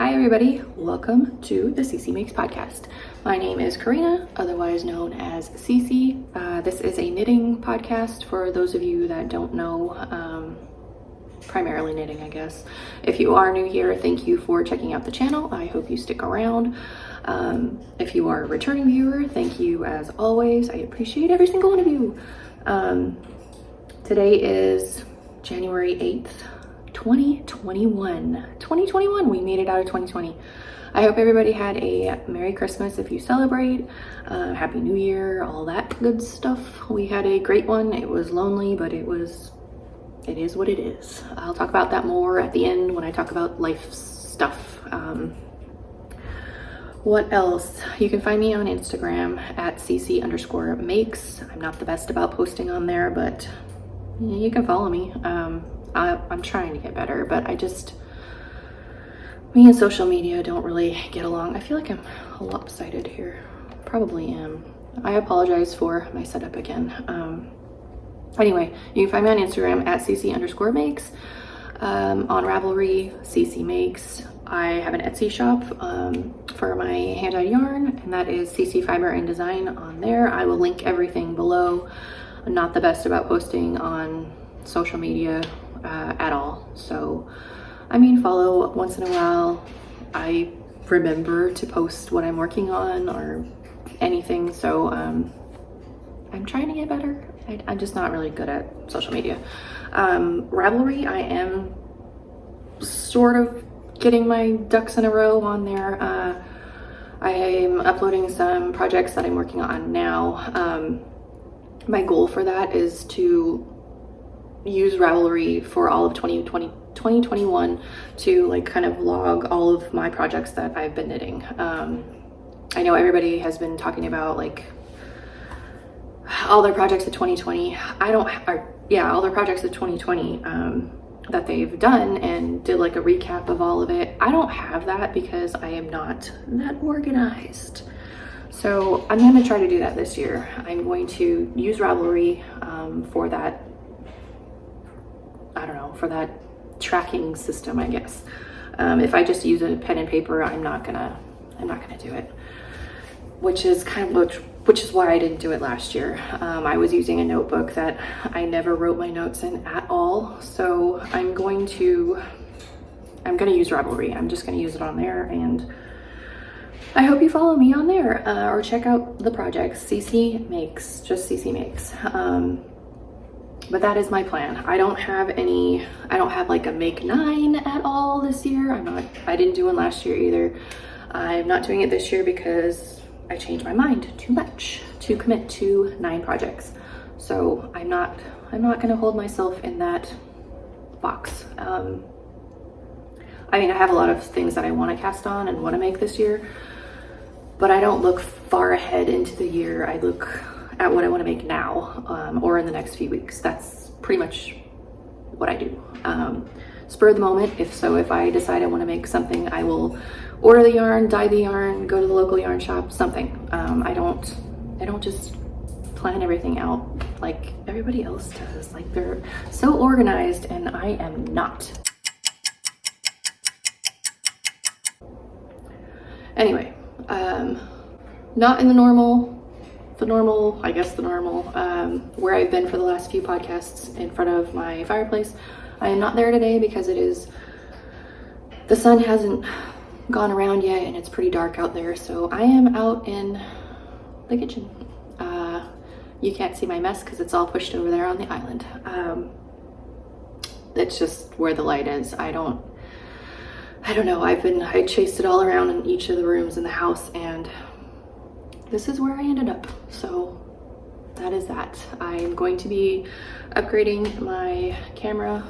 Hi everybody, welcome to the CC Makes podcast. My name is Karina, otherwise known as CC. This is a knitting podcast for those of you that don't know, primarily knitting, I guess. If you are new here, thank you for checking out the channel. I hope you stick around. If you are a returning viewer, thank you as always. I appreciate every single one of you. Today is January 8th. 2021, we made it out of 2020. I hope everybody had a Merry Christmas if you celebrate, Happy New Year, all that good stuff. We had a great one. It was lonely, but it is what it is. I'll talk about that more at the end when I talk about life stuff. What else? You can find me on Instagram at cc_makes. I'm not the best about posting on there, but you can follow me. I'm trying to get better, but me and social media don't really get along. I feel like I'm lopsided here. Probably am. I apologize for my setup again. Anyway, you can find me on Instagram at cc_makes, on Ravelry, CCmakes. I have an Etsy shop for my hand-dyed yarn, and that is CC Fiber and Design on there. I will link everything below. I'm not the best about posting on social media at all, so I mean, follow once in a while. I remember to post what I'm working on or anything, so I'm trying to get better. I'm just not really good at social media. Ravelry, I am sort of getting my ducks in a row on there. I am uploading some projects that I'm working on now. My goal for that is to use Ravelry for all of 2021 to like kind of log all of my projects that I've been knitting. I know everybody has been talking about like all their projects of 2020. all their projects of 2020 that they've done and did like a recap of all of it. I don't have that because I am not that organized. So I'm going to try to do that this year. I'm going to use Ravelry for that. I don't know, for that tracking system, I guess. If I just use a pen and paper, I'm not gonna do it. Which is why I didn't do it last year. I was using a notebook that I never wrote my notes in at all. So I'm gonna use Ravelry. I'm just gonna use it on there, and I hope you follow me on there or check out the projects. CC Makes, just CC Makes. But that is my plan. I don't have like a make 9 at all this year. I didn't do one last year either. I'm not doing it this year because I changed my mind too much to commit to 9 projects. So I'm not gonna hold myself in that box. I mean, I have a lot of things that I want to cast on and want to make this year, but I don't look far ahead into the year. I look at what I want to make now, or in the next few weeks. That's pretty much what I do. Spur of the moment. If I decide I want to make something, I will order the yarn, dye the yarn, go to the local yarn shop, something. I don't just plan everything out like everybody else does. Like, they're so organized and I am not. Anyway, not in the normal, where I've been for the last few podcasts in front of my fireplace. I am not there today because the sun hasn't gone around yet and it's pretty dark out there. So I am out in the kitchen. You can't see my mess because it's all pushed over there on the island. It's just where the light is. I don't know. I chased it all around in each of the rooms in the house, and this is where I ended up. So that is that. I'm going to be upgrading my camera.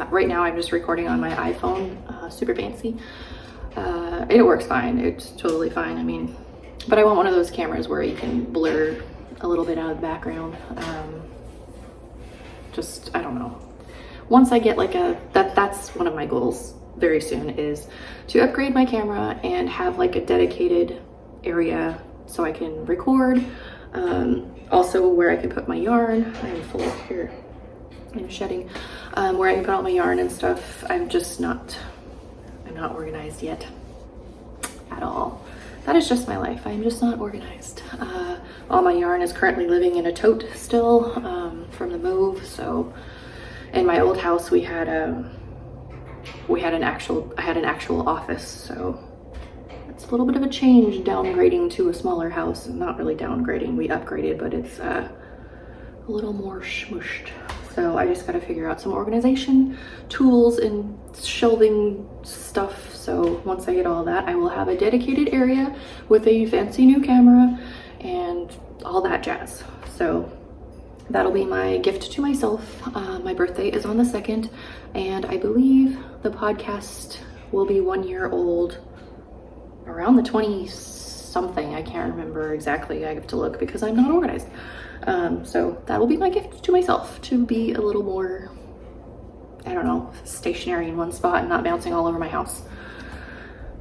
Right now I'm just recording on my iPhone, super fancy. It works fine. It's totally fine. I mean, but I want one of those cameras where you can blur a little bit out of the background. I don't know. Once I get like that's one of my goals very soon, is to upgrade my camera and have like a dedicated area so I can record. Also where I can put my yarn. I'm full here. I'm shedding. Where I can put all my yarn and stuff. I'm not organized yet. at all. That is just my life. I'm just not organized. All my yarn is currently living in a tote still from the move. So in my old house, I had an actual office. So it's a little bit of a change downgrading to a smaller house. Not really downgrading, we upgraded, but it's a little more smooshed. So I just got to figure out some organization tools and shelving stuff. So once I get all that, I will have a dedicated area with a fancy new camera and all that jazz. So that'll be my gift to myself. My birthday is on the 2nd, and I believe the podcast will be 1 year old around the 20 something. I can't remember exactly. I have to look because I'm not organized. So that will be my gift to myself, to be a little more, I don't know, stationary in one spot and not bouncing all over my house.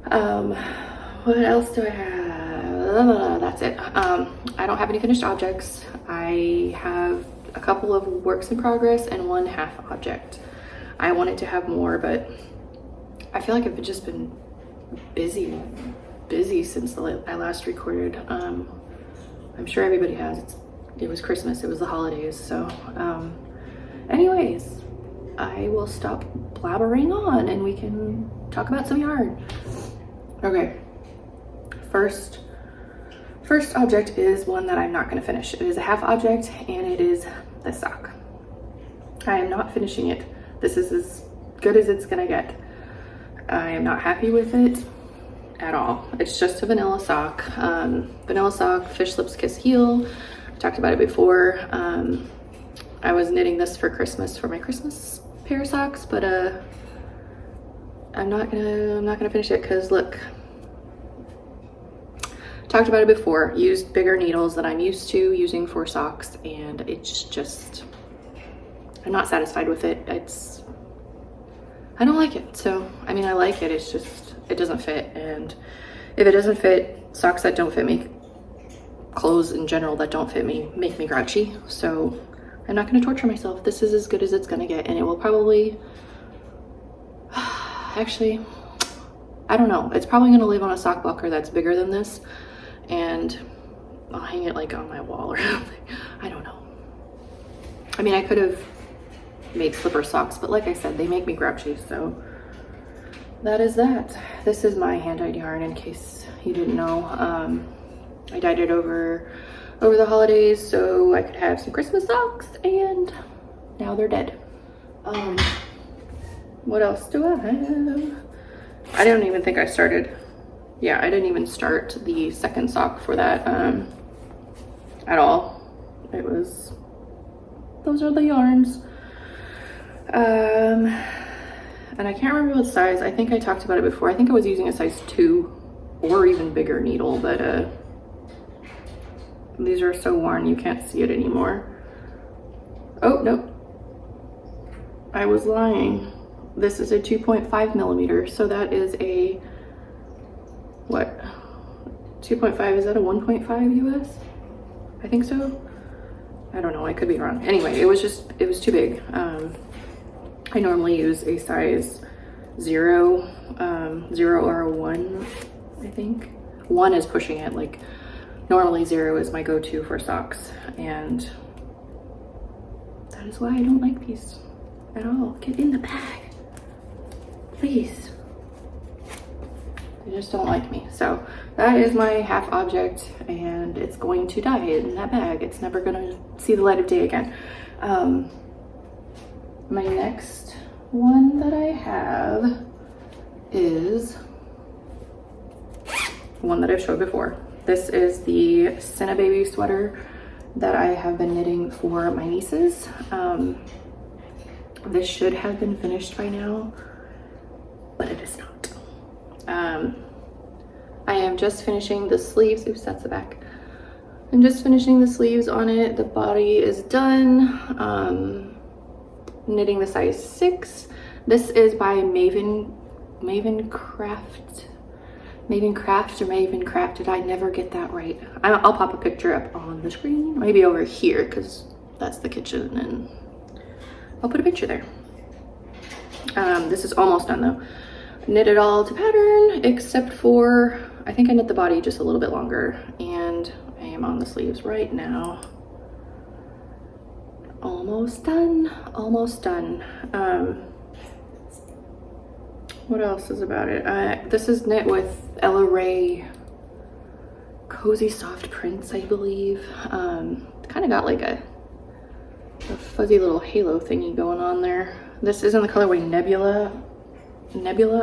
What else do I have? That's it. I don't have any finished objects. I have a couple of works in progress and one half object. I wanted to have more, but I feel like I've just been busy since I last recorded. I'm sure everybody has. It was Christmas, it was the holidays. So anyways, I will stop blabbering on and we can talk about some yarn. Okay, first object is one that I'm not going to finish. It is a half object and it is the sock. I am not finishing it. This is as good as it's gonna get. I am not happy with it at all. It's just a vanilla sock. Vanilla sock, fish lips kiss heel. I talked about it before. I was knitting this for Christmas for my Christmas pair of socks, but I'm not gonna finish it because look, talked about it before. Used bigger needles than I'm used to using for socks, and it's just, I'm not satisfied with it. I don't like it. So I mean, I like it, it's just it doesn't fit. And if it doesn't fit, socks that don't fit me, clothes in general that don't fit me, make me grouchy. So I'm not going to torture myself. This is as good as it's going to get, and it will probably actually, I don't know, it's probably going to live on a sock blocker that's bigger than this, and I'll hang it like on my wall or something. I don't know. I mean, I could have made slipper socks, but like I said, they make me grouchy. So that is that. This is my hand-dyed yarn, in case you didn't know. I dyed it over the holidays so I could have some Christmas socks, and now they're dead. What else do I have? I don't even think I started. Yeah, I didn't even start the second sock for that at all. It was, those are the yarns. And I can't remember what size. I think I talked about it before. I think I was using a size 2 or even bigger needle, but these are so worn you can't see it anymore. Oh, nope. I was lying. This is a 2.5 millimeter, so that is a, what? 2.5, is that a 1.5 US? I think so. I don't know, I could be wrong. Anyway, it was too big. I normally use a size 0, 0 or a 1, I think. 1 is pushing it, like normally 0 is my go-to for socks, and that is why I don't like these at all. Get in the bag, please. They just don't like me. So that is my half object, and it's going to die in that bag. It's never gonna see the light of day again. My next one that I have is one that I've showed before. This is the CinnaBABY sweater that I have been knitting for my nieces. This should have been finished by now, but it is not. I am just finishing the sleeves. Oops, that's the back. I'm just finishing the sleeves on it. The body is done. Knitting the size 6. This is by Maven Craft or Maven Crafted. I never get that right. I'll pop a picture up on the screen, maybe over here, because that's the kitchen, and I'll put a picture there. This is almost done though. knit it all to pattern, except for, I think I knit the body just a little bit longer, and I am on the sleeves right now. Almost done, almost done. What else is about it? This is knit with Ella Ray Cozy Soft Prints, I believe. Kind of got like a fuzzy little halo thingy going on there. This is in the colorway Nebula,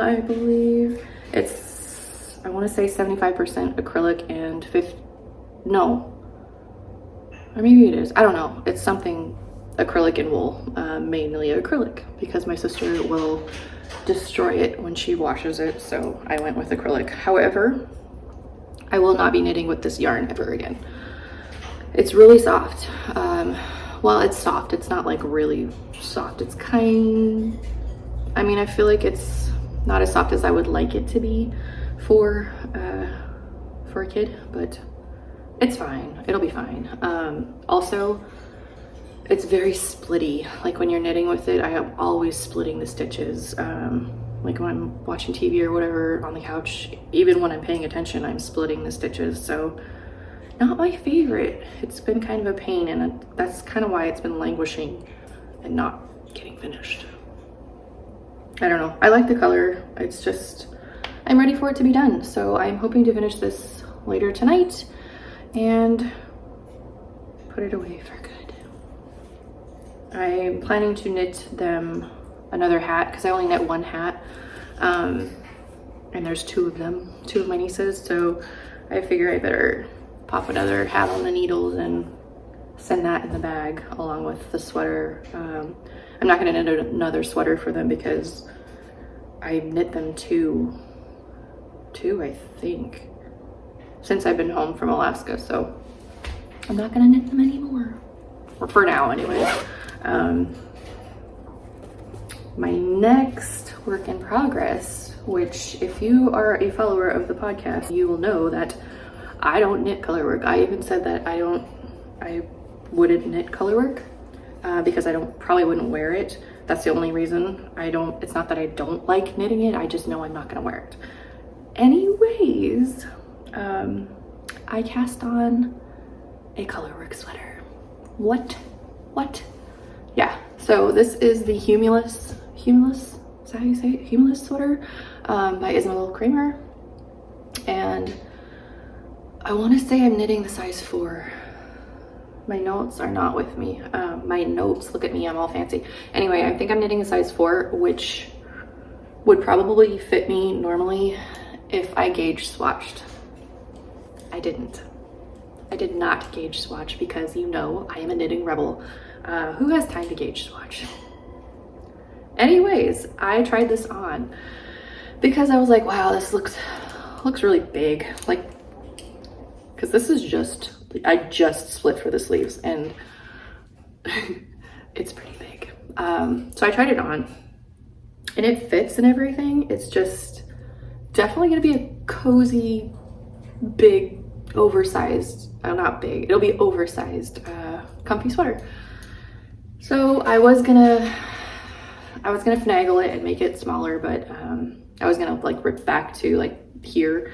I believe. It's, I want to say 75% acrylic and no, or maybe it is, I don't know. It's something acrylic and wool, mainly acrylic, because my sister will destroy it when she washes it, so I went with acrylic. However, I will not be knitting with this yarn ever again. It's really soft. Well, it's soft, it's not like really soft. It's kind, I mean, I feel like it's not as soft as I would like it to be for a kid, but it's fine, it'll be fine. Also, it's very splitty. Like when you're knitting with it, I am always splitting the stitches. Like when I'm watching TV or whatever on the couch, even when I'm paying attention, I'm splitting the stitches. So not my favorite. It's been kind of a pain, and that's kind of why it's been languishing and not getting finished. I don't know. I like the color. It's just, I'm ready for it to be done. So I'm hoping to finish this later tonight and put it away for good. I'm planning to knit them another hat because I only knit one hat. And there's two of them, two of my nieces. So I figure I better pop another hat on the needles and send that in the bag along with the sweater. I'm not gonna knit another sweater for them because I knit them two, I think, since I've been home from Alaska. So I'm not gonna knit them anymore, or for now anyways. My next work in progress, which if you are a follower of the podcast, you will know that I don't knit colorwork. I even said that I wouldn't knit colorwork because probably wouldn't wear it. That's the only reason it's not that I don't like knitting it, I just know I'm not gonna wear it. Anyways, I cast on a colorwork sweater. What? Yeah, so this is the Humulus, is that how you say it? Humulus sweater by Isabell Kraemer. And I want to say I'm knitting the size 4. My notes are not with me. My notes, look at me, I'm all fancy. Anyway, I think I'm knitting a size 4, which would probably fit me normally if I gauge swatched. I didn't. I did not gauge swatch because you know I am a knitting rebel. Who has time to gauge swatch? Anyways, I tried this on because I was like, wow, this looks really big. Like, because this is I just split for the sleeves and it's pretty big. So I tried it on and it fits and everything. It's just definitely gonna be a cozy, big, oversized, not big, it'll be oversized, comfy sweater. So I was gonna finagle it and make it smaller, but I was gonna like rip back to like here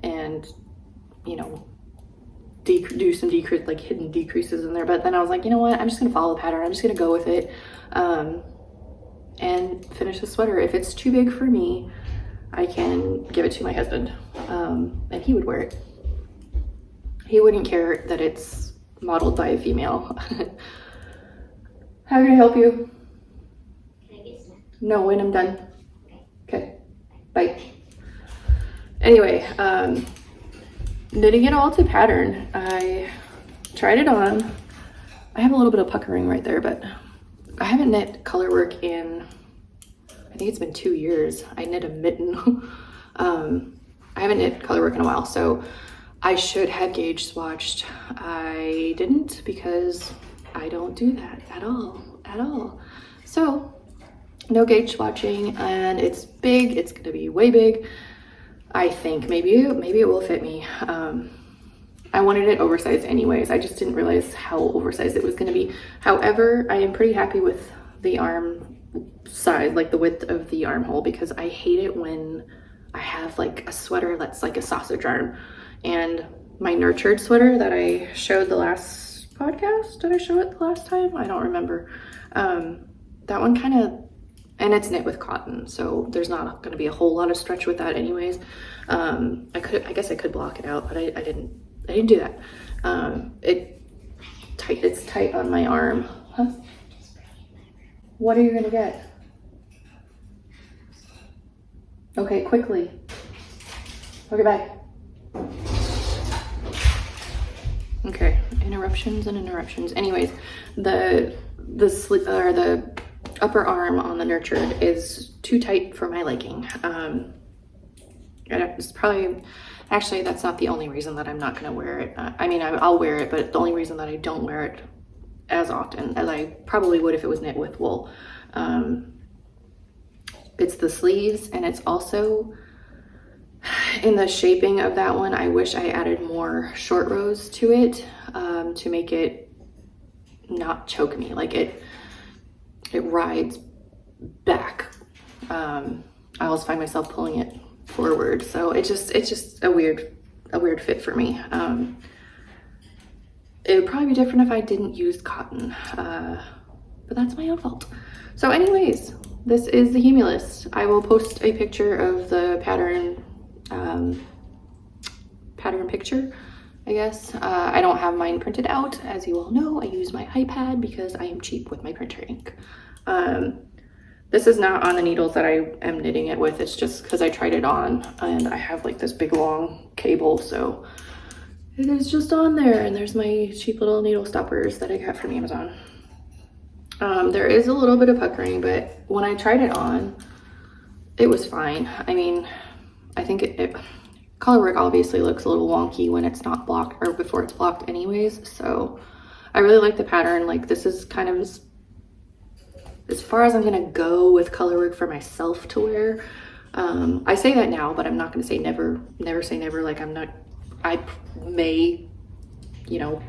and, you know, do some like hidden decreases in there. But then I was like, you know what, I'm just gonna follow the pattern. I'm just gonna go with it and finish the sweater. If it's too big for me, I can give it to my husband and he would wear it. He wouldn't care that it's modeled by a female. How can I help you? Can I get snack? No, when I'm done. Okay, bye. Anyway, knitting it all to pattern. I tried it on. I have a little bit of puckering right there, but I haven't knit colorwork in, I think it's been 2 years. I knit a mitten. I haven't knit colorwork in a while, so I should have gauge swatched. I didn't because I don't do that at all. So no gauge swatching, and it's big. It's gonna be way big. I think maybe it will fit me. I wanted it oversized anyways. I just didn't realize how oversized it was gonna be. However, I am pretty happy with the arm size, like the width of the armhole, because I hate it when I have like a sweater that's like a sausage arm. And my nurtured sweater that I showed the last podcast, did I show it the last time? I don't remember. That one kind of, and it's knit with cotton, so there's not going to be a whole lot of stretch with that anyways. I guess I could block it out, but I didn't do that. It's tight on my arm. Huh? What are you gonna get? Okay, quickly. Okay, bye. Okay, interruptions and interruptions. Anyways, the upper arm on the nurtured is too tight for my liking. And it's probably, actually, that's not the only reason that I'm not gonna wear it. I mean, I'll wear it, but the only reason that I don't wear it as often as I probably would if it was knit with wool. It's the sleeves, and it's also in the shaping of that one. I wish I added more short rows to it to make it not choke me. Like it rides back. I always find myself pulling it forward, so it's just a weird fit for me. It would probably be different if I didn't use cotton, but that's my own fault. So anyways, this is the Humulus. I will post a picture of the pattern picture, I guess. I don't have mine printed out. As you all know, I use my iPad because I am cheap with my printer ink. This is not on the needles that I am knitting it with. It's just because I tried it on and I have like this big long cable, so it is just on there. And there's my cheap little needle stoppers that I got from Amazon. There is a little bit of puckering, but when I tried it on, it was fine. I mean, I think Colorwork obviously looks a little wonky when it's not blocked, or before it's blocked anyways. So I really like the pattern. Like, this is kind of as far as I'm gonna go with Colorwork for myself to wear. I say that now, but I'm not gonna say never say never. Like, I may, you know,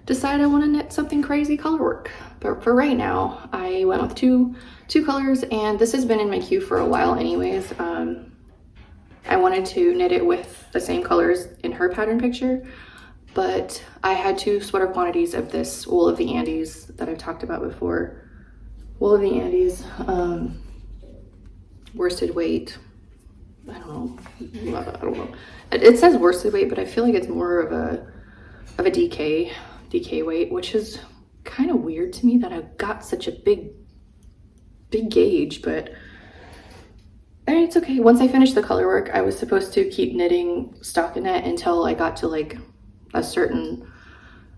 decide I want to knit something crazy Colorwork. But for right now, I went with two colors, and this has been in my queue for a while anyways. I wanted to knit it with the same colors in her pattern picture, but I had 2 sweater quantities of this Wool of the Andes that I've talked about before. Wool of the Andes, worsted weight. I don't know. It says worsted weight, but I feel like it's more of a DK weight, which is kind of weird to me that I've got such a big gauge, but it's okay. Once I finished the Colorwork, I was supposed to keep knitting stockinette until I got to like a certain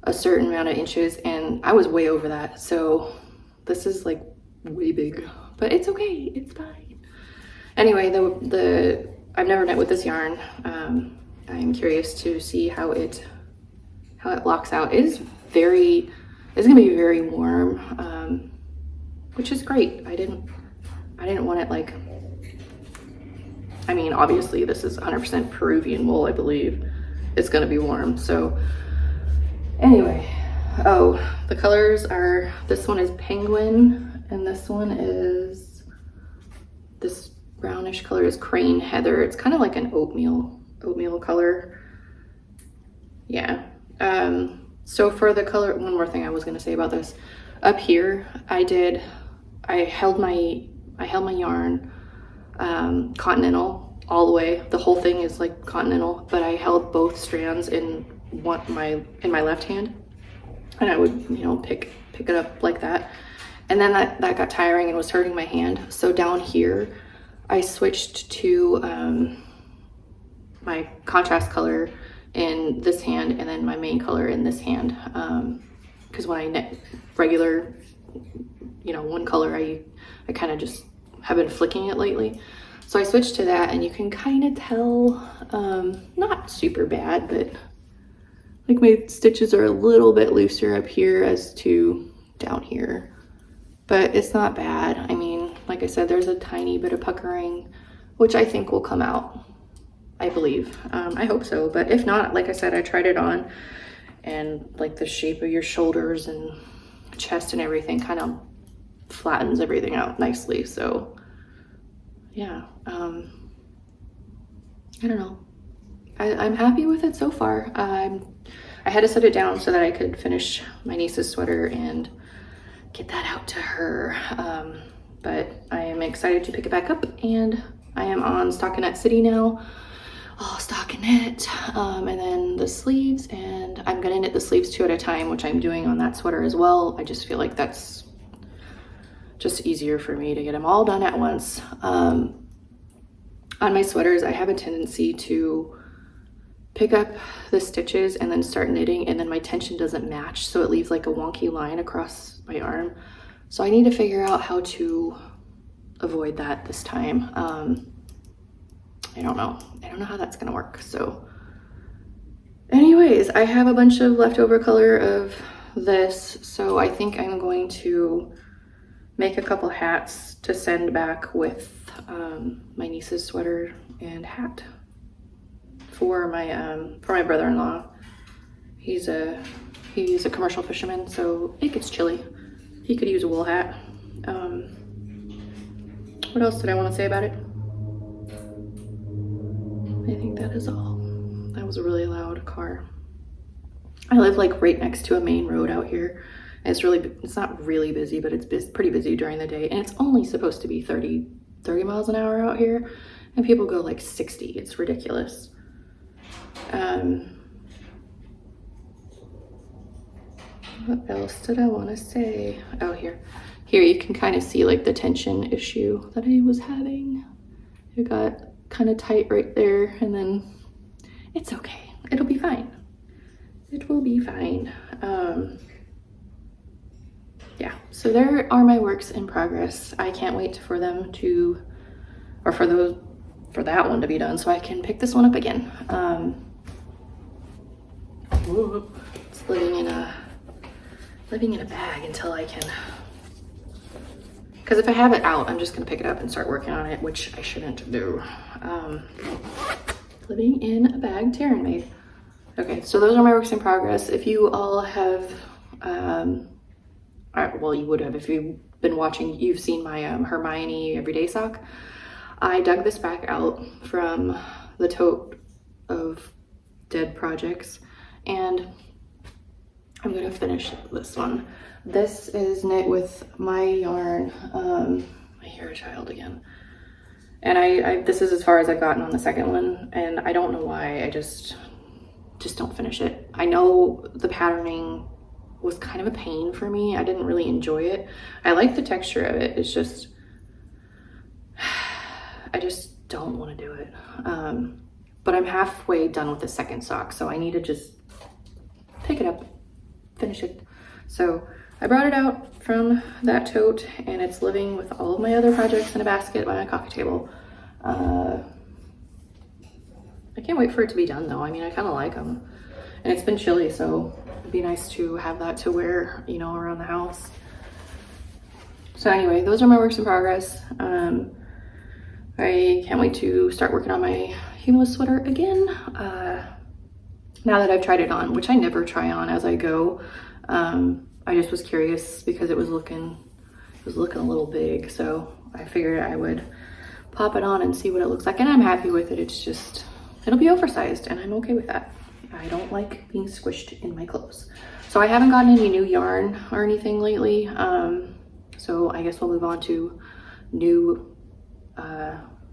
amount of inches, and I was way over that. So this is like way big, but it's okay. It's fine. Anyway, I've never knit with this yarn. I'm curious to see how it blocks out. It's gonna be very warm, which is great. I didn't want it like, I mean, obviously this is 100% Peruvian wool, I believe. It's gonna be warm. So anyway, oh, the colors are, this one is Penguin, and this one is, this brownish color is Crane Heather. It's kind of like an oatmeal color. Yeah. So for the color, one more thing I was going to say about this. Up here, I held my yarn continental all the way. The whole thing is like continental, but I held both strands in my left hand, and I would, you know, pick it up like that. And then that got tiring and was hurting my hand. So down here, I switched to my contrast color in this hand, and then my main color in this hand, because when I knit regular, you know, one color, I kind of just have been flicking it lately. So I switched to that, and you can kind of tell, not super bad, but like my stitches are a little bit looser up here as to down here, but it's not bad. I mean, like I said, there's a tiny bit of puckering, which I think will come out, I believe. I hope so, but if not, like I said, I tried it on, and like the shape of your shoulders and chest and everything kind of flattens everything out nicely. So yeah, I don't know. I'm happy with it so far. I had to set it down so that I could finish my niece's sweater and get that out to her. But I am excited to pick it back up, and I am on Stockinette City now. All stockinette, and then the sleeves, and I'm gonna knit the sleeves 2 at a time, which I'm doing on that sweater as well. I just feel like that's just easier for me to get them all done at once. On my sweaters, I have a tendency to pick up the stitches and then start knitting, and then my tension doesn't match, so it leaves like a wonky line across my arm. So I need to figure out how to avoid that this time. I don't know how that's gonna work. So anyways, I have a bunch of leftover color of this, so I think I'm going to make a couple hats to send back with my niece's sweater and hat for my brother-in-law. He's a commercial fisherman, so it gets chilly. He could use a wool hat. What else did I want to say about it? I think that is all. That was a really loud car. I live like right next to a main road out here. And it's not really busy, but it's pretty busy during the day. And it's only supposed to be 30 miles an hour out here. And people go like 60. It's ridiculous. What else did I want to say? Oh, here you can kind of see like the tension issue that I was having. It got kind of tight right there, and then it's okay. It'll be fine. It will be fine. Yeah, so there are my works in progress. I can't wait for them to, or for that one to be done so I can pick this one up again. It's living in a bag until I can, because if I have it out, I'm just gonna pick it up and start working on it, which I shouldn't do. Living in a bag Taryn made. Okay, so those are my works in progress. If you all have, well, you would have if you've been watching, you've seen my Hermione everyday sock. I dug this back out from the tote of dead projects, and I'm gonna finish this one. This is knit with my yarn, my hair child again. And this is as far as I've gotten on the second one, and I don't know why, I just don't finish it. I know the patterning was kind of a pain for me. I didn't really enjoy it. I like the texture of it. It's just, I just don't want to do it. But I'm halfway done with the second sock, so I need to just pick it up, finish it. So I brought it out from that tote, and it's living with all of my other projects in a basket by my coffee table. I can't wait for it to be done though. I mean, I kind of like them, and it's been chilly, so it'd be nice to have that to wear, you know, around the house. So anyway, those are my works in progress. I can't wait to start working on my Humulus sweater again. Now that I've tried it on, which I never try on as I go. I just was curious because it was looking a little big, so I figured I would pop it on and see what it looks like, and I'm happy with it. It's just, it'll be oversized, and I'm okay with that. I don't like being squished in my clothes. So I haven't gotten any new yarn or anything lately, so I guess we'll move on to new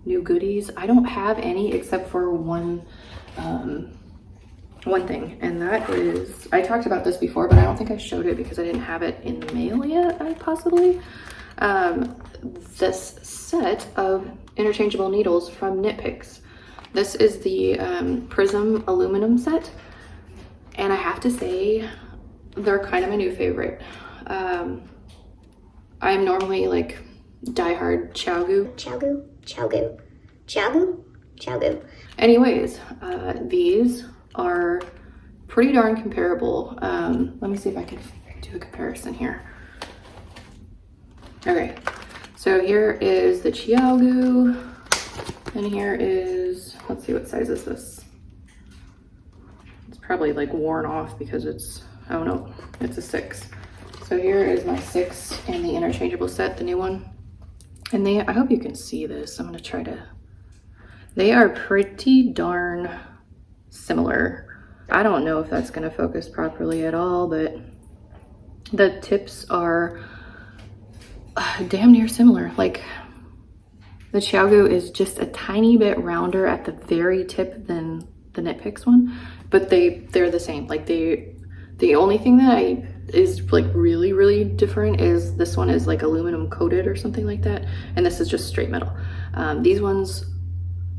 goodies. I don't have any except for one thing, and that is, I talked about this before, but I don't think I showed it because I didn't have it in the mail yet, possibly. This set of interchangeable needles from Knit Picks. This is the Prism aluminum set, and I have to say they're kind of my new favorite. I'm normally like diehard Chow-goo. Anyways, these are pretty darn comparable. Let me see if I can do a comparison here. Okay, so here is the Chow-goo, and here is, let's see, what size is this? It's probably like worn off because it's, oh no, it's a 6. So So here is my 6 in the interchangeable set, the new one. And I hope you can see this. I'm gonna try to, they are pretty darn similar. I don't know if that's gonna focus properly at all, but the tips are damn near similar. Like the CiaoGoo is just a tiny bit rounder at the very tip than the Knitpicks one, but they're the same. Like the only thing that is like really different is this one is like aluminum coated or something like that, and this is just straight metal. These ones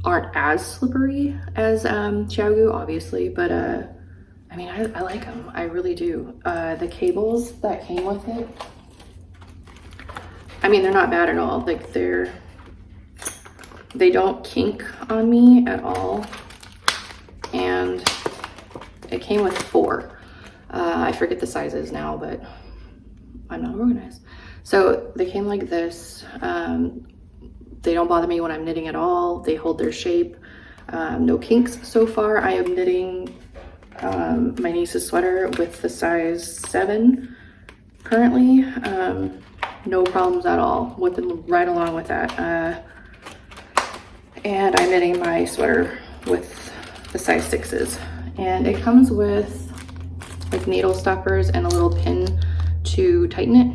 aren't as slippery as CiaoGoo, obviously, but I mean, I like them. I really do. The cables that came with it, I mean, they're not bad at all. Like they don't kink on me at all. And it came with 4. I forget the sizes now, but I'm not organized. So they came like this. They don't bother me when I'm knitting at all. They hold their shape. No kinks so far. I am knitting my niece's sweater with the size 7 currently. No problems at all. With them right along with that. And I'm knitting my sweater with the size 6s. And it comes with like needle stoppers and a little pin to tighten it.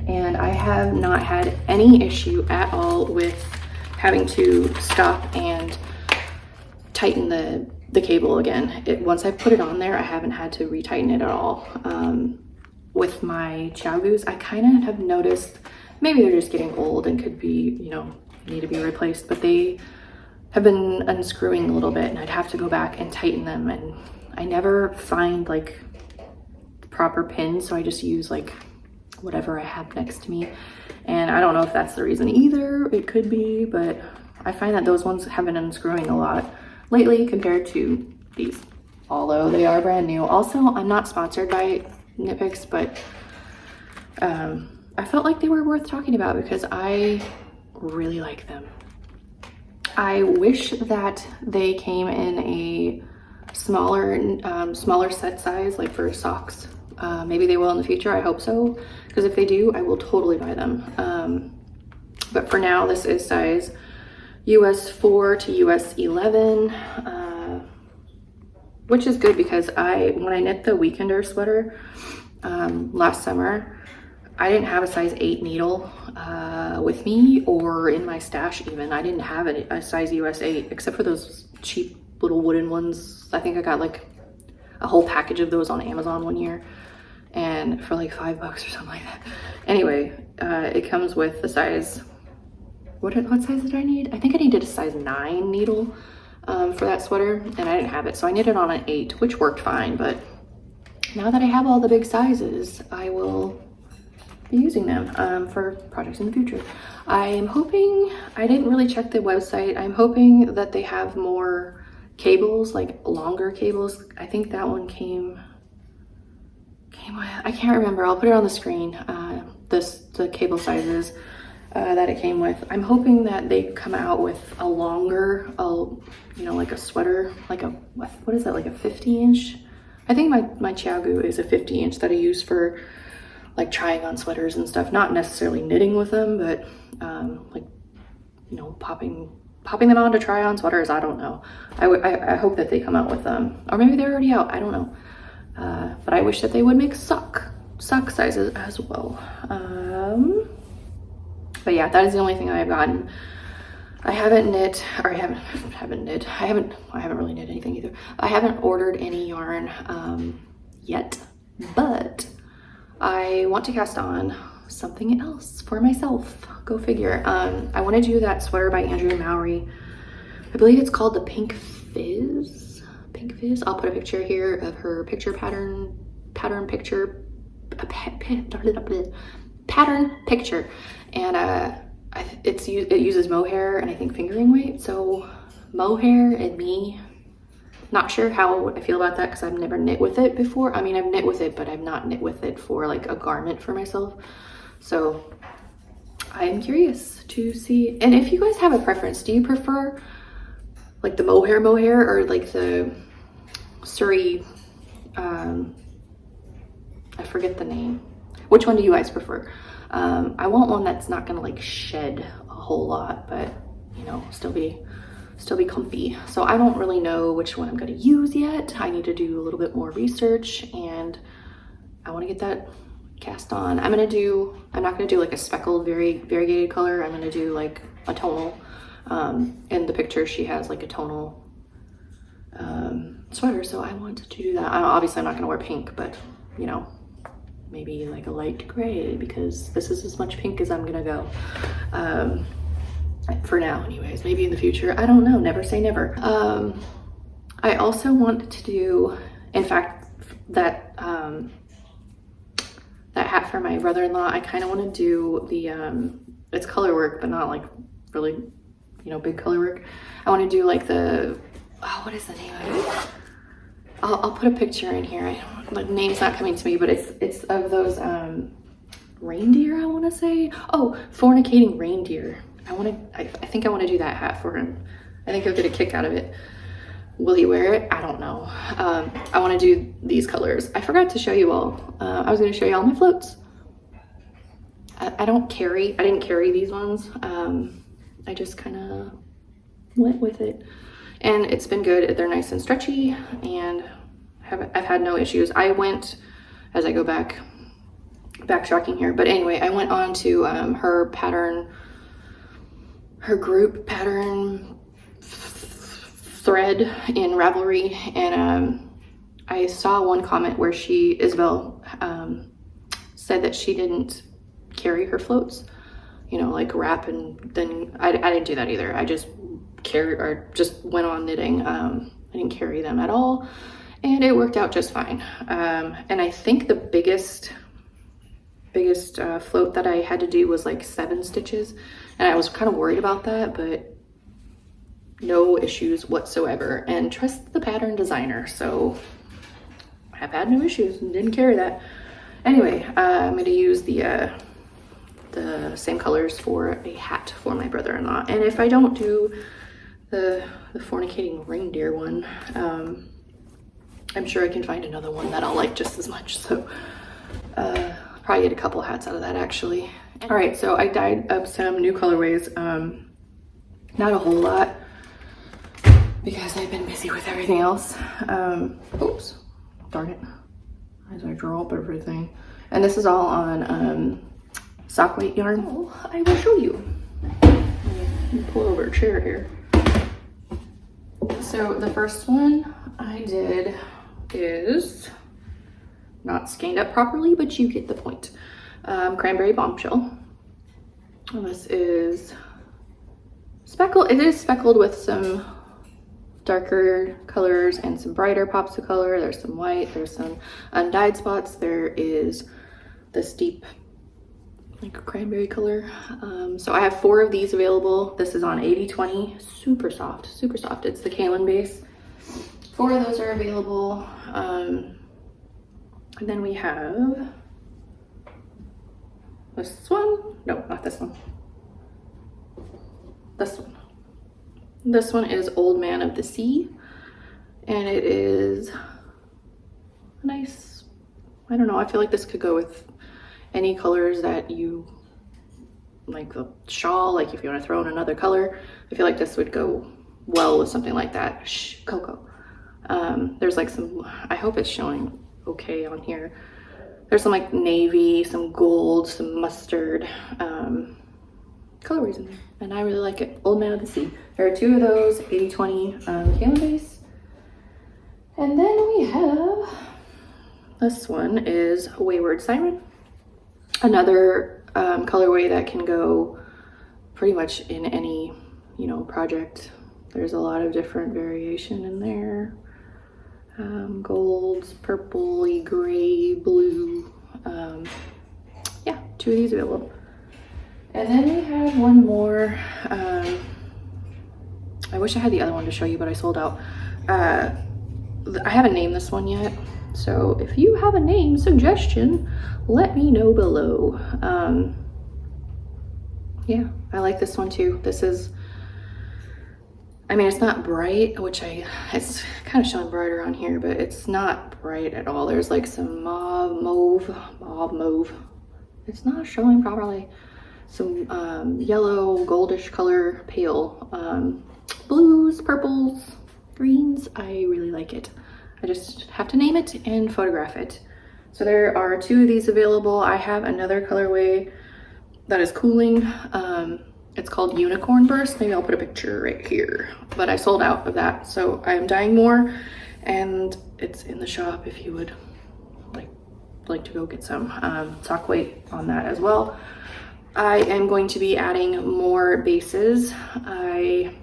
And I have not had any issue at all with having to stop and tighten the cable again. Once I put it on there, I haven't had to retighten it at all. With my CiaoGoos, I kind of have noticed maybe they're just getting old and could be, you know, need to be replaced, but they have been unscrewing a little bit and I'd have to go back and tighten them, and I never find like proper pins, so I just use like whatever I have next to me. And I don't know if that's the reason either. It could be, but I find that those ones have been unscrewing a lot lately compared to these, although they are brand new. Also, I'm not sponsored by Knitpicks, but I felt like they were worth talking about because I really like them. I wish that they came in a smaller set size, like for socks. Maybe they will in the future. I hope so, because if they do, I will totally buy them. But for now, this is size US 4 to US 11, which is good because when I knit the Weekender sweater last summer, I didn't have a size 8 needle with me or in my stash even. I didn't have a size US 8 except for those cheap little wooden ones. I think I got like a whole package of those on Amazon one year and for like $5 or something like that. Anyway, it comes with the size, what size did I need? I think I needed a size 9 needle for that sweater, and I didn't have it. So I knitted on an 8, which worked fine, but now that I have all the big sizes, I will be using them for projects in the future. I am hoping, I didn't really check the website, I'm hoping that they have more cables, like longer cables. I think that one came with, I can't remember, I'll put it on the screen, the cable sizes that it came with. I'm hoping that they come out with a longer, you know, like a sweater, like a, what is that, like a 50-inch? I think my CiaoGoo is a 50-inch that I use for like trying on sweaters and stuff, not necessarily knitting with them, but like, you know, popping them on to try on sweaters. I don't know. I hope that they come out with them, or maybe they're already out, I don't know. But I wish that they would make sock sizes as well. But yeah, that is the only thing I've gotten. I haven't knit, or I haven't really knit anything either. I haven't ordered any yarn yet, but I want to cast on something else for myself. Go figure. I want to do that sweater by Andrea Mowry. I believe it's called the Pink Fizz. Pink Fizz. I'll put a picture here of her picture pattern picture, and it uses mohair and I think fingering weight. So mohair and me, not sure how I feel about that because I've never knit with it before. I mean, I've knit with it, but I've not knit with it for like a garment for myself. So I am curious to see. And if you guys have a preference, do you prefer like the mohair or like the Surrey, I forget the name. Which one do you guys prefer? I want one that's not gonna like shed a whole lot, but you know, still be comfy. So I don't really know which one I'm gonna use yet. I need to do a little bit more research, and I want to get that cast on. I'm not gonna do like a speckled variegated color. I'm gonna do like a tonal. In the picture she has like a tonal sweater, so I want to do that. Obviously I'm not gonna wear pink, but you know, maybe like a light gray, because this is as much pink as I'm gonna go. For now anyways. Maybe in the future, I don't know, never say never. I also want to do, in fact, that hat for my brother-in-law, I kind of want to do the it's color work, but not like really, you know, big color work. I want to do like the, oh, what is the name of it? I'll put a picture in here. The name's not coming to me, but it's of those reindeer, I want to say. Oh, Fornicating Reindeer. I think I want to do that hat for him. I think he'll get a kick out of it. Will he wear it? I don't know. I want to do these colors. I forgot to show you all. I was going to show you all my floats. I didn't carry these ones. I just kind of went with it, and it's been good. They're nice and stretchy, and I've had no issues. I went, as I go backtracking here, but anyway, I went on to her group pattern thread in Ravelry, and I saw one comment where Isabell said that she didn't carry her floats, you know, like wrap, and then I didn't do that either. I just just went on knitting. I didn't carry them at all, and it worked out just fine. And I think the biggest float that I had to do was like 7 stitches, and I was kind of worried about that, but no issues whatsoever, and trust the pattern designer, so I've had no issues and didn't carry that. Anyway, I'm going to use the same colors for a hat for my brother-in-law, and if I don't do the Fornicating Reindeer one, I'm sure I can find another one that I'll like just as much, so probably get a couple hats out of that actually. All right, so I dyed up some new colorways, not a whole lot, because I've been busy with everything else. Oops, darn it, as I draw up everything. And this is all on sock weight yarn. Oh, I will show you. Let me pull over a chair here. So the first one I did is not skeined up properly, but you get the point. Cranberry Bombshell. And this is speckled. It is speckled with some darker colors and some brighter pops of color. There's some white, there's some undyed spots. There is this deep like cranberry color. So I have 4 of these available. This is on 80/20, super soft, super soft. It's the Kaolin base. 4 of those are available. And then we have this one. No, not this one. This one. This one is Old Man of the Sea, and it is nice. I don't know, I feel like this could go with any colors that you like, the shawl, like if you want to throw in another color. I feel like this would go well with something like that. Shh, Coco. There's like some, I hope it's showing okay on here. There's some like navy, some gold, some mustard colorways in there, and I really like it. Old Man of the Sea. There are 2 of those 80/20 Kaolin base. And then we have, this one is Wayward Siren. Another colorway that can go pretty much in any, you know, project. There's a lot of different variation in there. Golds, purpley, gray, blue. Yeah, 2 of these available. And then we have one more. I wish I had the other one to show you, but I sold out. I haven't named this one yet, so if you have a name suggestion, let me know below. Yeah, I like this one too. This is, I mean, it's not bright, it's kind of showing brighter on here, but it's not bright at all. There's like some mauve, it's not showing properly. Some yellow, goldish color pale. Blues, purples, greens. I really like it. I just have to name it and photograph it. So there are 2 of these available. I have another colorway that is cooling. It's called Unicorn Burst. Maybe I'll put a picture right here. But I sold out of that, so I am dyeing more, and it's in the shop if you would like to go get some. Talk weight on that as well. I am going to be adding more bases. I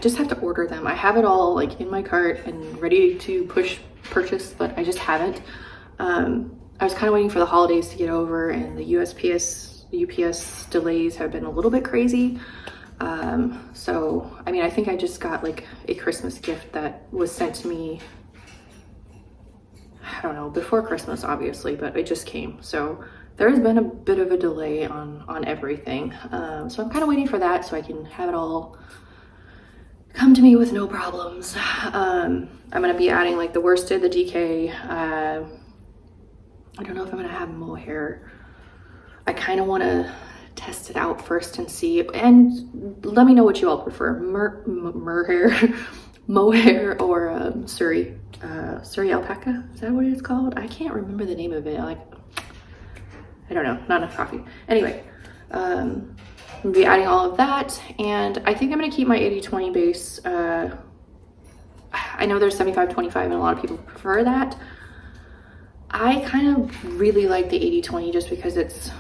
just have to order them. I have it all like in my cart and ready to purchase, but I just haven't. I was kind of waiting for the holidays to get over, and the UPS delays have been a little bit crazy. So, I mean, I think I just got like a Christmas gift that was sent to me, I don't know, before Christmas, obviously, but it just came. So there has been a bit of a delay on everything. So I'm kind of waiting for that so I can have it all come to me with no problems. I'm going to be adding like the worsted, the DK. I don't know if I'm going to have mohair. I kind of want to test it out first and see, and let me know what you all prefer. Mohair or Surrey alpaca. Is that what it's called? I can't remember the name of it. I don't know, not enough coffee. Anyway, I'm gonna be adding all of that, and I think I'm gonna keep my 80-20 base. I know there's 75-25 and a lot of people prefer that. I kind of really like the 80-20 just because it's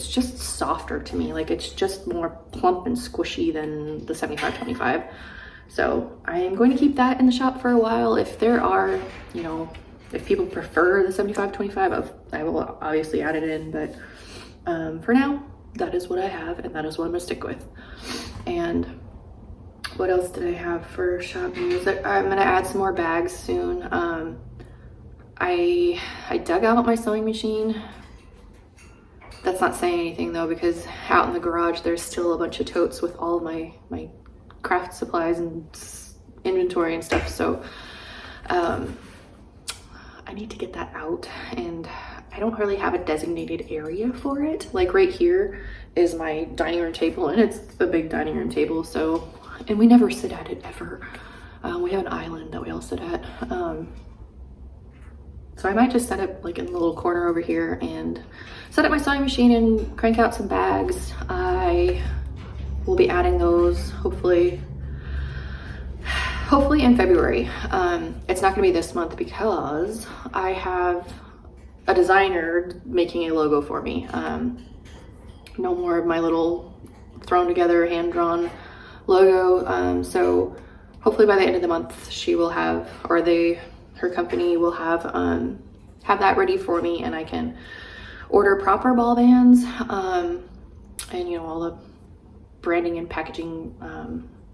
just softer to me. Like, it's just more plump and squishy than the 75-25. So I am going to keep that in the shop for a while. If there are, you know, if people prefer the 75-25, I will obviously add it in, but for now, that is what I have, and that is what I'm gonna stick with. And what else did I have for shop news? I'm gonna add some more bags soon. I dug out my sewing machine. That's not saying anything though, because out in the garage there's still a bunch of totes with all of my craft supplies and inventory and stuff. So I need to get that out, and I don't really have a designated area for it. Like right here is my dining room table, and it's the big dining room table. So, and we never sit at it ever. We have an island that we all sit at. So I might just set it like in the little corner over here and set up my sewing machine and crank out some bags. I will be adding those hopefully in February. It's not gonna be this month because I have a designer making a logo for me. No more of my little thrown together hand-drawn logo. So hopefully by the end of the month she will have, or her company will have that ready for me, and I can order proper ball bands and, you know, all the branding and packaging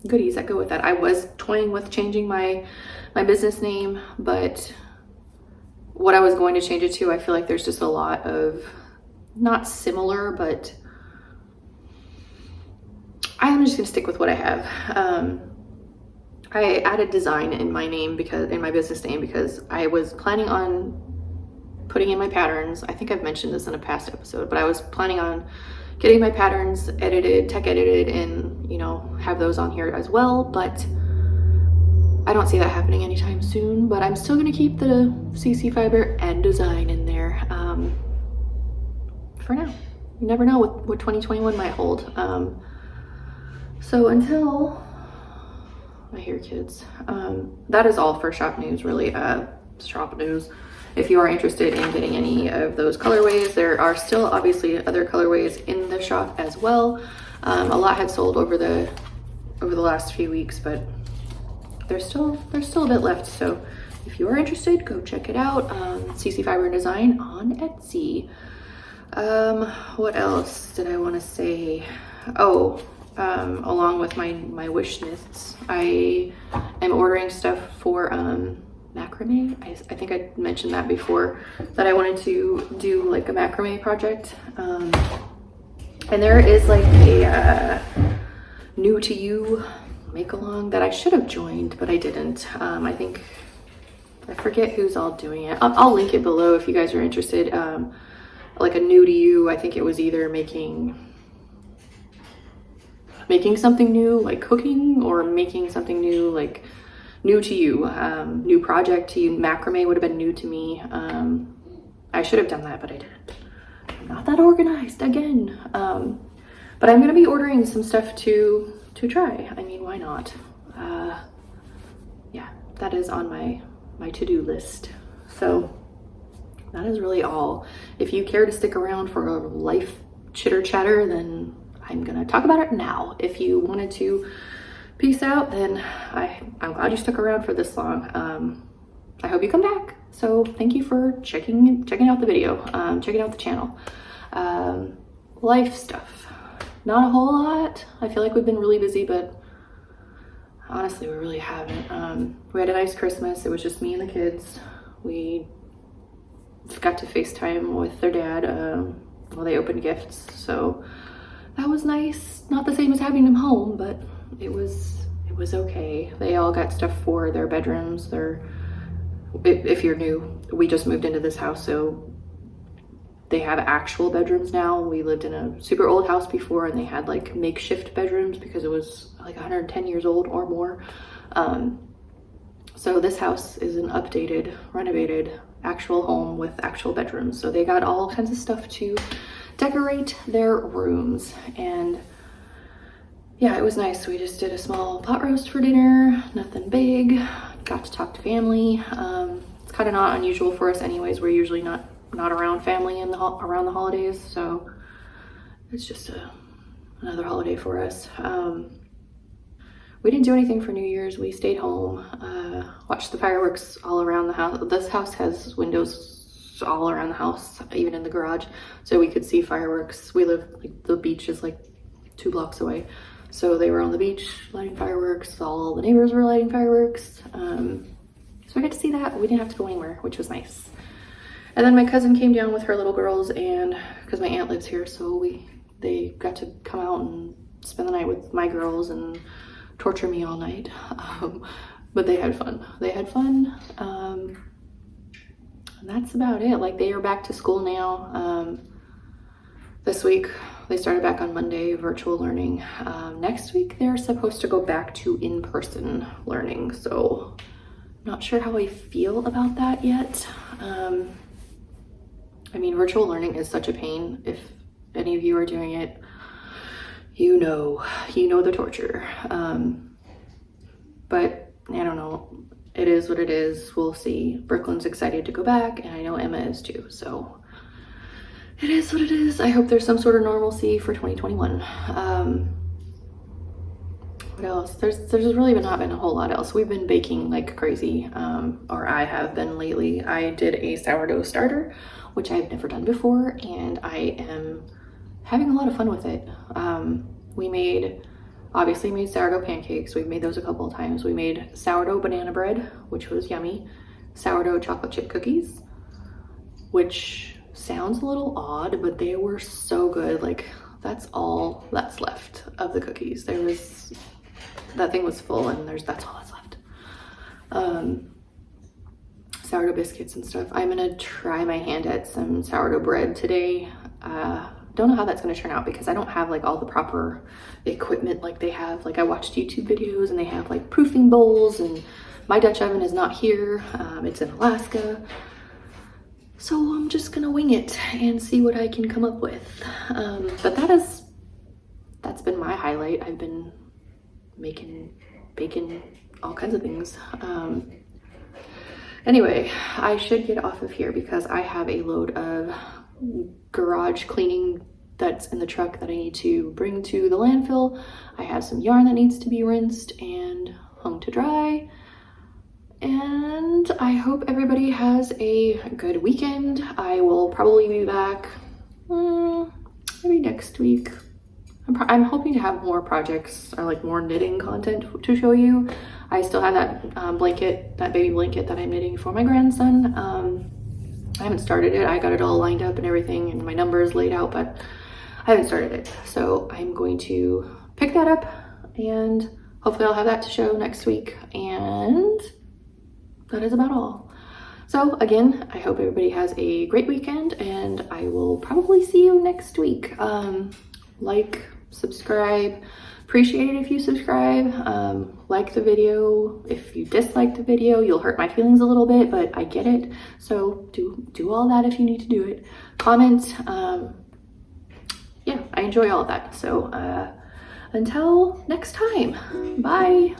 goodies that go with that. I was toying with changing my business name, but what I was going to change it to, I feel like there's just a lot of, not similar, but I'm just gonna stick with what I have. I added design in my name in my business name because I was planning on putting in my patterns. I think I've mentioned this in a past episode, but I was planning on getting my patterns edited, tech edited, and, you know, have those on here as well, but I don't see that happening anytime soon. But I'm still gonna keep the CC fiber and design in there for now. You never know what 2021 might hold. So until I hear kids, that is all for shop news, really. Shop news. If you are interested in getting any of those colorways, there are still obviously other colorways in the shop as well. A lot had sold over the last few weeks, but there's still a bit left. So if you are interested, go check it out. CC Fiber and Design on Etsy. What else did I want to say? Oh, along with my wish lists, I am ordering stuff for macrame. I think I mentioned that before, that I wanted to do like a macrame project. And there is like a new to you make along that I should have joined, but I didn't. I forget who's all doing it. I'll link it below if you guys are interested. like a new to you, I think it was either making something new, like cooking, or making something new, like new to you, new project to you. Macrame would have been new to me. I should have done that, but I didn't. I'm not that organized again. But I'm gonna be ordering some stuff to try. I mean, why not? Yeah, that is on my to-do list. So that is really all. If you care to stick around for a life chitter chatter, then I'm gonna talk about it now. If you wanted to peace out, then I'm glad you stuck around for this long. I hope you come back. So thank you for checking out the video, checking out the channel. Life stuff, not a whole lot. I feel like we've been really busy, but honestly, we really haven't. We had a nice Christmas. It was just me and the kids. We got to FaceTime with their dad while they opened gifts, so that was nice. Not the same as having them home, but it was okay. They all got stuff for their bedrooms. If you're new, we just moved into this house, so they have actual bedrooms now. We lived in a super old house before, and they had like makeshift bedrooms because it was like 110 years old or more. So this house is an updated, renovated, actual home with actual bedrooms. So they got all kinds of stuff to decorate their rooms. And yeah, it was nice. We just did a small pot roast for dinner, nothing big. Got to talk to family. It's kind of not unusual for us anyways. We're usually not around family around the holidays, so it's just another holiday for us. We didn't do anything for New Year's. We stayed home, watched the fireworks all around the house. This house has windows all around the house, even in the garage, so we could see fireworks. We live, like, the beach is like 2 blocks away, so they were on the beach lighting fireworks. All the neighbors were lighting fireworks, so I got to see that. We didn't have to go anywhere, which was nice. And then my cousin came down with her little girls, and because my aunt lives here, so they got to come out and spend the night with my girls and torture me all night. But they had fun. And that's about it. Like, they are back to school now. This week they started back on Monday, virtual learning. Next week they're supposed to go back to in-person learning, so not sure how I feel about that yet. I mean, virtual learning is such a pain. If any of you are doing it, you know the torture. But I don't know, it is what it is. We'll see. Brooklyn's excited to go back, and I know Emma is too, so it is what it is. I hope there's some sort of normalcy for 2021. What else? There's really not been a whole lot else. We've been baking like crazy, or I have been lately. I did a sourdough starter, which I've never done before, and I am having a lot of fun with it. We obviously made sourdough pancakes. We've made those a couple of times. We made sourdough banana bread, which was yummy. Sourdough chocolate chip cookies, which sounds a little odd, but they were so good. Like, that's all that's left of the cookies. That thing was full, and that's all that's left. Sourdough biscuits and stuff. I'm gonna try my hand at some sourdough bread today. Don't know how that's gonna turn out because I don't have like all the proper equipment like they have. Like, I watched YouTube videos and they have like proofing bowls, and my Dutch oven is not here. It's in Alaska. So I'm just gonna wing it and see what I can come up with. But that's been my highlight. I've been baking all kinds of things. Anyway, I should get off of here because I have a load of garage cleaning that's in the truck that I need to bring to the landfill. I have some yarn that needs to be rinsed and hung to dry. And I hope everybody has a good weekend. I will probably be back maybe next week. I'm hoping to have more projects or like more knitting content to show you. I still have that blanket, that baby blanket that I'm knitting for my grandson. I haven't started it. I got it all lined up and everything and my numbers laid out, but I haven't started it. So I'm going to pick that up and hopefully I'll have that to show next week. And that is about all. So again, I hope everybody has a great weekend, and I will probably see you next week. Like, subscribe. Appreciate it if you subscribe. Like the video. If you dislike the video, you'll hurt my feelings a little bit, but I get it. So do all that if you need to do it. Comment. Yeah, I enjoy all of that. So until next time, bye.